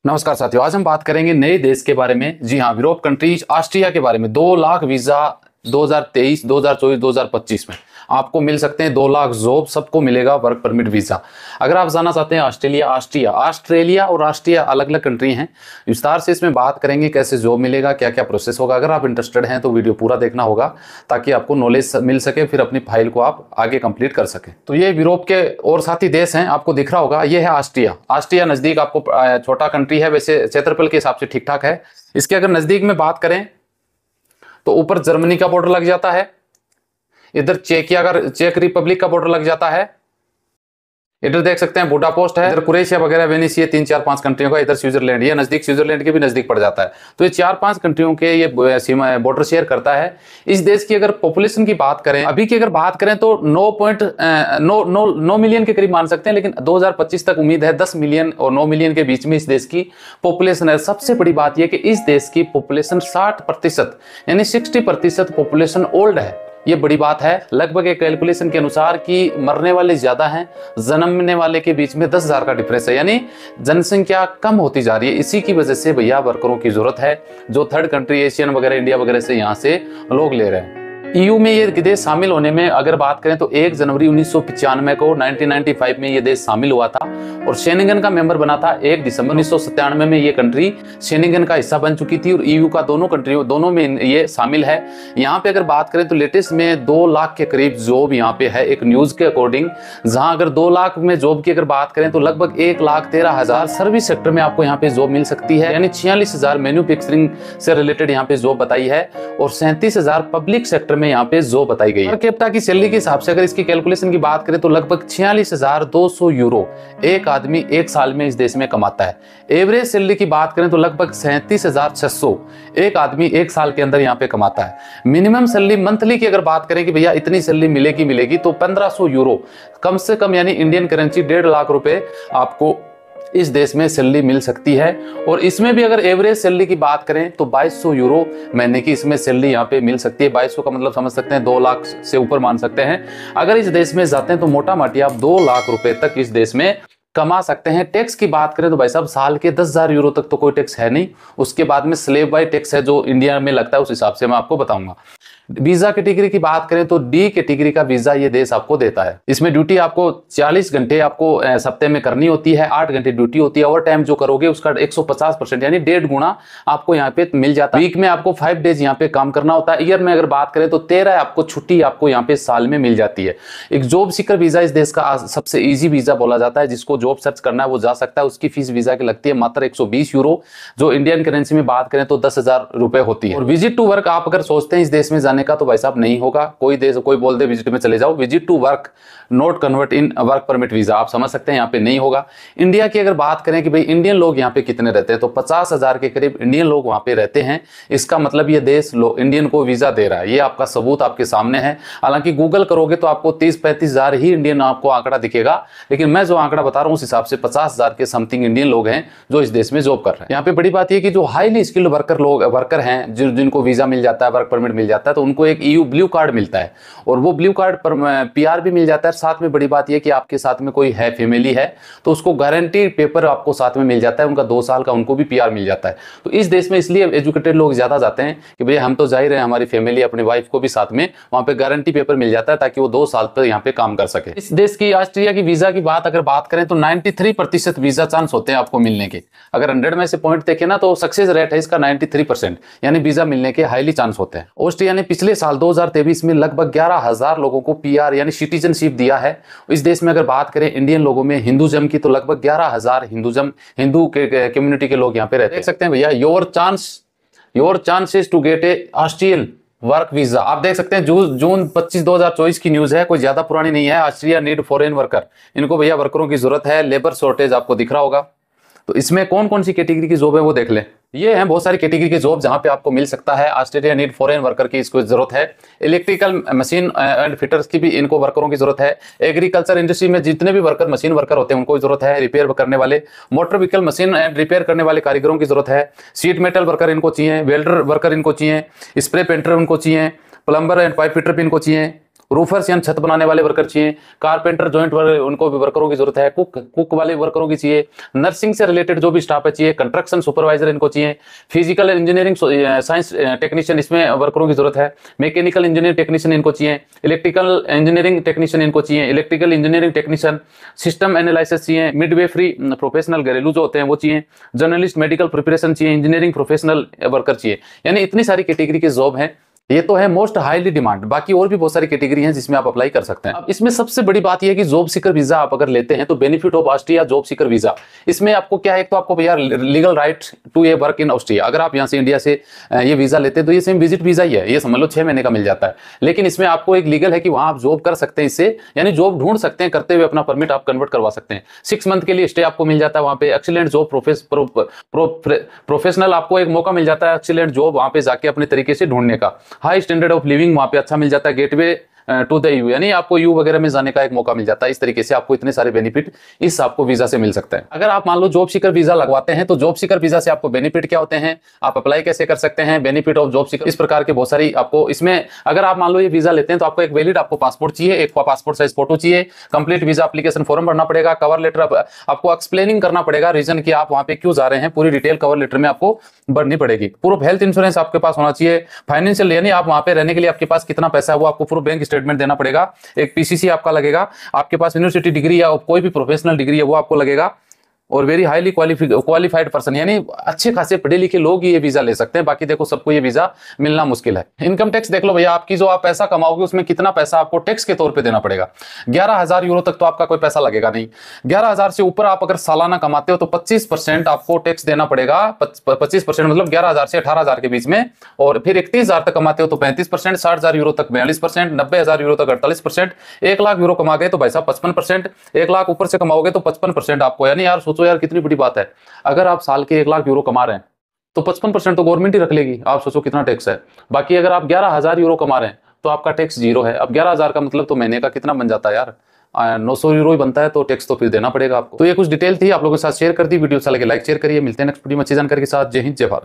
नमस्कार साथियों, आज हम बात करेंगे नए देश के बारे में। जी हाँ, यूरोप कंट्रीज ऑस्ट्रिया के बारे में। 2 लाख वीजा 2023, 2024, 2025 में आपको मिल सकते हैं। 2 लाख जॉब सबको मिलेगा, वर्क परमिट वीजा। अगर आप जाना चाहते हैं ऑस्ट्रेलिया और ऑस्ट्रिया अलग अलग कंट्री हैं। विस्तार से इसमें बात करेंगे कैसे जॉब मिलेगा, क्या क्या प्रोसेस होगा। अगर आप इंटरेस्टेड हैं तो वीडियो पूरा देखना होगा ताकि आपको नॉलेज मिल सके, फिर अपनी फाइल को आप आगे कंप्लीट कर सकें। तो ये यूरोप के और साथी देश हैं, आपको दिख रहा होगा। ये है ऑस्ट्रिया नजदीक, आपको छोटा कंट्री है, वैसे क्षेत्रफल के हिसाब से ठीक ठाक है। इसके अगर नजदीक में बात करें तो ऊपर जर्मनी का बॉर्डर लग जाता है, इधर चेक रिपब्लिक का बॉर्डर लग जाता है, इधर देख सकते हैं बुडापेस्ट है, इधर क्रोएशिया वगैरह, वेनिस, ये 3 4 5 कंट्रियों का। इधर स्विट्जरलैंड, ये नजदीक, स्विट्जरलैंड के भी नजदीक पड़ जाता है। तो ये 4 5 कंट्रियों के ये बॉर्डर शेयर करता है। इस देश की अगर पॉपुलेशन की बात करें, अभी की अगर बात करें तो 9 मिलियन के करीब मान सकते हैं, लेकिन 2025 तक उम्मीद है 10 मिलियन और 9 मिलियन के बीच में इस देश की पॉपुलेशन है। सबसे बड़ी बात यह कि इस देश की पॉपुलेशन 60% यानी 60% पॉपुलेशन ओल्ड है। ये बड़ी बात है। लगभग एक कैलकुलेशन के अनुसार कि मरने वाले ज्यादा हैं, जन्मने वाले के बीच में 10,000 का डिफरेंस है, यानी जनसंख्या कम होती जा रही है। इसी की वजह से भैया वर्करों की जरूरत है, जो थर्ड कंट्री, एशियन वगैरह, इंडिया वगैरह से यहाँ से लोग ले रहे हैं। EU में ये देश शामिल होने में अगर बात करें तो 1 जनवरी 1995 को 1995 में ये देश शामिल हुआ था और शेंगन का मेंबर बना था 1 दिसंबर 1997 में। ये कंट्री शेंगन का हिस्सा बन चुकी थी और EU का दोनों में ये शामिल है। यहाँ पे अगर बात करें तो लेटेस्ट में 2 लाख के करीब जॉब यहाँ पे है, एक न्यूज के अकॉर्डिंग। जहां अगर 2 लाख में जॉब की अगर बात करें तो लगभग 1,13,000 सर्विस सेक्टर में आपको यहाँ पे जॉब मिल सकती है, यानी 46,000 मैन्युफैक्चरिंग से रिलेटेड यहाँ पे जॉब बताई है और 37,000 पब्लिक सेक्टर में यहाँ पे जॉब बताई गई है। पर कैपिटा की सैलरी के हिसाब से अगर इसकी कैलकुलेशन की बात करें तो लगभग 46,200 यूरो एक आदमी 1 साल में इस देश में कमाता है। एवरेज सैलरी की बात करें तो लगभग 37,600 एक आदमी 1 साल के अंदर यहाँ पे कमाता है। मिनिमम सैलरी मंथली की अगर बात करें कि भैया इतनी सैलरी मिलेगी तो 1500 यूरो कम से कम, यानी इंडियन करेंसी 1.5 लाख रुपए आपको इस देश में सैलरी मिल सकती है। और इसमें भी अगर एवरेज सैलरी की बात करें तो 2200 यूरो महीने की इसमें सैलरी यहाँ पे मिल सकती है। 2200 का मतलब समझ सकते हैं 2 लाख से ऊपर मान सकते हैं। अगर इस देश में जाते हैं तो मोटा माटी आप 2 लाख रुपए तक इस देश में कमा सकते हैं। टैक्स की बात करें तो भाई साहब साल के 10,000 यूरो तक तो कोई टैक्स है नहीं। उसके बाद में स्लेव बाय टैक्स है जो इंडिया में लगता है, उस हिसाब से मैं आपको बताऊंगा। वीजा कैटेगरी की बात करें तो डी कैटेगरी का वीजा ये देश आपको देता है। इसमें ड्यूटी आपको 40 घंटे आपको सप्ताह में करनी होती है, 8 घंटे ड्यूटी होती है। ओवर टाइम जो करोगे उसका 150% यानी 1.5 गुना आपको यहाँ पे मिल जाता है। वीक में आपको 5 डेज यहाँ पे काम करना होता है। ईयर में अगर बात करें तो 13 आपको छुट्टी आपको यहाँ पे साल में मिल जाती है। एक जॉब सीकर वीजा इस देश का सबसे ईजी वीजा बोला जाता है। जिसको जॉब सर्च करना है वो जा सकता है। उसकी फीस वीजा की लगती है मात्र 120 यूरो, जो इंडियन करेंसी में बात करें तो 10,000 रुपए होती है। और विजिट टू वर्क आप अगर सोचते हैं इस देश में जाने का तो भाई साहब नहीं होगा। कोई बोल दे विजिट में चले जाओ, visit to work not convert in work permit visa, आप समझ सकते हैं यहाँ पे नहीं होगा। इंडिया की अगर बात करें कि भाई इंडियन लोग यहाँ पे कितने रहते हैं तो 50,000 के करीब इंडियन लोग वहां पे रहते हैं। इसका मतलब ये देश इंडियन को वीजा दे रहा है, ये आपका सबूत आपके सामने है। हालांकि गूगल करोगे तो आपको 30-35,000 ही इंडियन आपको आंकड़ा दिखेगा, लेकिन मैं जो आंकड़ा बता रहा हूँ उस हिसाब से 50,000 के समथिंग इंडियन लोग हैं जो इस देश में जॉब कर रहे हैं। यहाँ पे बड़ी बात यह कि जो हाईली स्किल्ड वर्कर हैं, जिनको वीजा मिल जाता है, वर्क परमिट मिल जाता है, तो उनको एक EU ब्लू कार्ड मिलता है और वो ब्लू कार्ड पर PR भी मिल जाता है। साथ में बड़ी बात यह कि आपके साथ में कोई है, फैमिली है, तो उसको गारंटी पेपर आपको साथ में मिल जाता है। उनका 2 साल का उनको भी PR मिल जाता है। तो इस देश में इसलिए एजुकेटेड लोग ज्यादा जाते हैं कि भैया हम तो जा ही रहे हैं, हमारी फैमिली, अपनी वाइफ को भी साथ में वहां पे गारंटी पेपर मिल जाता है ताकि वो 2 साल तक यहाँ पे काम कर सके। इस देश की ऑस्ट्रिया की वीजा की अगर बात करें तो 93% वीजा चांस होते हैं आपको मिलने के। अगर 100 में से पॉइंट देखें ना तो सक्सेस रेट है इसका 93%, यानी वीजा मिलने के हाईली चांस होते हैं। ऑस्ट्रिया ने पिछले साल 2023 में लगभग 11,000 लोगों को PR यानी सिटीजनशिप दिया है। इस देश में अगर बात करें इंडियन लोगों में हिंदुज्म की तो लगभग 11,000 हिंदू के कम्युनिटी के लोग यहाँ पे रहते हैं। देख सकते हैं भैया your chances to get a Austrian work visa. आप देख सकते हैं जून 25 2024 की न्यूज है, कोई ज्यादा पुरानी नहीं है। ऑस्ट्रिया नीड फॉरेन वर्कर, इनको भैया वर्करों की जरूरत है। लेबर शॉर्टेज आपको दिख रहा होगा। तो इसमें कौन कौन सी कैटेगरी की जॉब है वो देख लें। ये हैं बहुत सारी कैटेगरी की जॉब जहां पे आपको मिल सकता है। ऑस्ट्रेलिया नीड फॉरेन वर्कर की इसको जरूरत है। इलेक्ट्रिकल मशीन एंड फिटर्स की भी इनको वर्करों की जरूरत है। एग्रीकल्चर इंडस्ट्री में जितने भी वर्कर, मशीन वर्कर होते हैं उनको जरूरत है। रिपेयर करने वाले, motor vehicle machine and repair करने वाले कारीगरों की जरूरत है। सीट मेटल वर्कर इनको चाहिए, वेल्डर वर्कर इनको चाहिए, स्प्रे पेंटर उनको चाहिए, प्लम्बर एंड पाइप फिटर भी इनको चाहिए, रूफर्स यानी छत बनाने वाले वर्कर चाहिए, कारपेंटर जॉइंट उनको भी वर्करों की जरूरत है, कुक वाले वर्करों की चाहिए, नर्सिंग से रिलेटेड जो भी स्टाफ है चाहिए, कंस्ट्रक्शन सुपरवाइजर इनको चाहिए, फिजिकल इंजीनियरिंग साइंस टेक्नीशियन इसमें वर्करों की जरूरत है, मैकेनिकल इंजीनियर टेक्नीशियन इनको चाहिए, इलेक्ट्रिकल इंजीनियरिंग टेक्नीशियन इनको चाहिए, electrical engineering technician, system analysis चाहिए, मिडवेफरी प्रोफेशनल घरेलू जो होते हैं वो चाहिए, जर्नलिस्ट मेडिकल प्रिपरेशन चाहिए, इंजीनियरिंग प्रोफेशनल वर्कर चाहिए। यानी इतनी सारी कैटेगरी के जॉब हैं। ये तो है मोस्ट हाईली डिमांड, बाकी और भी बहुत सारी कैटेगरी हैं जिसमें आप अप्लाई कर सकते हैं। अब इसमें सबसे बड़ी बात यह है कि जॉब सीकर वीजा आप अगर लेते हैं तो benefit of Austria job seeker visa, इसमें आपको क्या है, एक तो आपको भैया legal right to a work in Austria. अगर आप यहाँ से इंडिया से ये वीजा लेते हैं तो ये सेम विजिट वीजा ही है, ये समझ लो 6 महीने का मिल जाता है, लेकिन इसमें आपको एक लीगल है कि वहां आप जॉब कर सकते हैं इससे, यानी जॉब ढूंढ सकते हैं, करते हुए अपना परमिट आप कन्वर्ट करवा सकते हैं। 6 मंथ के लिए स्टे आपको मिल जाता है वहां पे, एक्सीलेंट जॉब प्रोफेशनल आपको एक मौका मिल जाता है, एक्सीलेंट जॉब वहां पे जाके अपने तरीके से ढूंढने का, हाई स्टैंडर्ड ऑफ लिविंग वहां पे अच्छा मिल जाता है, गेटवे टू द यू, यानी आपको यू वगैरह में जाने का एक मौका मिल जाता है। इस तरीके से आपको इतने सारे बेनिफिट इस आपको वीजा से मिल सकता है। अगर आप मान लो जॉब सीकर वीजा लगवाते हैं तो जॉब सीकर वीजा से आपको बेनिफिट क्या होते हैं, आप अप्लाई कैसे कर सकते हैं, बेनिफिट ऑफ जॉब सीकर, इस प्रकार के बहुत सारी आपको इसमें, अगर आप मान लो ये वीजा लेते हैं तो आपको एक वैलिड आपको पासपोर्ट चाहिए, एक पासपोर्ट साइज फोटो चाहिए, कंप्लीट वीजा एप्लीकेशन फॉर्म भरना पड़ेगा, कवर लेटर आपको एक्सप्लेनिंग करना पड़ेगा रीजन कि आप वहां पे क्यों जा रहे हैं, पूरी डिटेल कवर लेटर में आपको भरनी पड़ेगी। प्रूफ हेल्थ इंश्योरेंस आपके पास होना चाहिए, फाइनेंशियल यानी आप वहां पे रहने के लिए आपके पास कितना पैसा है वो आपको पूरा बैंक स्टेटमेंट देना पड़ेगा, एक पीसीसी आपका लगेगा, आपके पास यूनिवर्सिटी डिग्री या कोई भी प्रोफेशनल डिग्री है वो आपको लगेगा, और वेरी हाईली क्वालिफाइड पर्सन यानी अच्छे खासे पढ़े लिखे लोग ये वीजा ले सकते हैं। बाकी देखो सबको ये वीजा मिलना मुश्किल है। इनकम टैक्स देख लो भैया, आपकी जो आप पैसा कमाओगे उसमें कितना पैसा आपको टैक्स के तौर पे देना पड़ेगा। 11,000 यूरो तक तो आपका कोई पैसा लगेगा नहीं, 11,000 से ऊपर आप अगर सालाना कमाते हो तो 25% आपको टैक्स देना पड़ेगा। 25% मतलब 11,000 से 18,000 के बीच में, और फिर 31,000 तक कमाते हो तो 35%, 60,000 यूरो तक 42%, 90,000 यूरो तक 48%, 1 लाख यूरो कमा गए तो भाई साहब 55%, 1 लाख ऊपर से कमाओगे तो 55% आपको। यानी यार सोचो यार कितनी बड़ी बात है, अगर आप साल के 1 लाख यूरो कमा रहे हैं तो 55% तो गवर्नमेंट ही रख लेगी। आप सोचो कितना टैक्स है। बाकी अगर आप 11,000 यूरो कमा रहे हैं तो आपका टैक्स 0 है। अब 11,000 का मतलब तो महीने का कितना बन जाता है यार, 900 यूरो ही बनता है, तो टैक्स तो फिर देना पड़ेगा आपको। तो ये कुछ डिटेल थी आप लोगों के साथ शेयर कर दी। वीडियो अच्छा लगे लाइक शेयर करिए। मिलते हैं नेक्स्ट वीडियो में अच्छी जानकारी के साथ। जय हिंद जय भारत।